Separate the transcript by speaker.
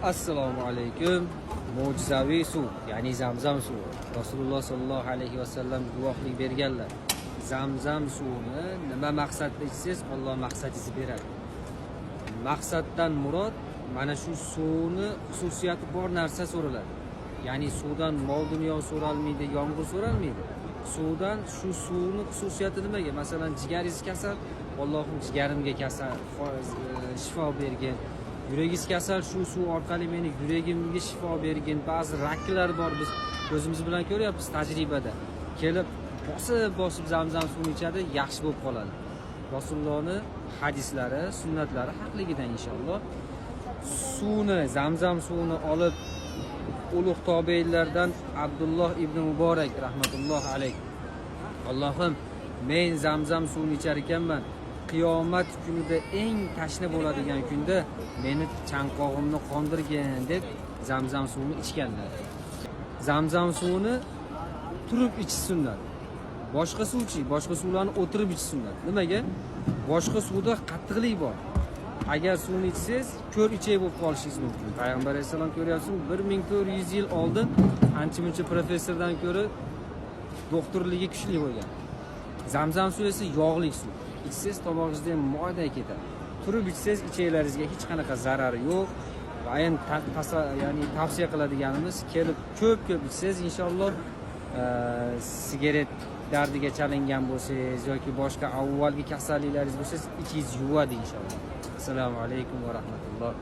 Speaker 1: Assalomu alaykum. Mo'jizaviy suv, ya'ni Zamzam suvi. Rasululloh sollallohu alayhi vasallam guvohlik berganlar. Zamzam suvini nima maqsadda ichsangiz, Alloh maqsadingizni beradi. Maqsaddan murod mana shu suvni xususiyati bor narsa so'raladi. Ya'ni suvdan mol dunyo so'ralmaydi, yomg'ir so'ralmaydi. Suvdan shu suvni xususiyati nimaga? Masalan, jigaringiz kasal, Allohim jigarimga kasal shifo bergin. Yuragingiz kasal, shu suv orqali meni yuragimga shifo bergin. Ba'zi raklar bor, biz ko'zimiz bilan ko'ryapmiz tajribada. Kelib bosib Zamzam suvini ichadi, yaxshi bo'lib qoladi. Rasulullohning hadislari, sunnatlari haqligidan inshaalloh. Suvni, Zamzam suvini olib ulug' tobeillardan Abdulloh ibn Muborak rahmatullohi alayh. Allohim, men Zamzam suvini ichar ekanman. Qiyomat kunida eng tashna bo'ladigan kunda meni chanqog'imni qondirgin deb Zamzam suvini ichganlar. Zamzam suvini turib ichish sunnat. Boshqa suvchi, boshqa suvlarni o'tirib ichish sunnat. Nimaga? Boshqa suvda qattiqlik bor. Agar suvni ichsangiz, ko'r ichak bo'lib qolishingiz mumkin. Payg'ambar alayhisalom ko'ryapsizmi, 1400 yil oldin ancha-muncha professordan ko'ra doktorligi kuchli bo'lgan. Zamzam suvi esa yog'li suv. İçsangiz tomog'ingizda ham moyday ketadi. Turib ichsangiz ichaklaringizga hech qanaqa zarari yo'q. Va ya'ni tavsiya qiladiganimiz, kelib ko'p ichsangiz inshaalloh sigaret dardiga chalingan bo'lsangiz yoki boshqa avvalgi kasalliklaringiz bo'lsa, ichingiz yuvadi inshaalloh. Assalomu alaykum va rahmatulloh.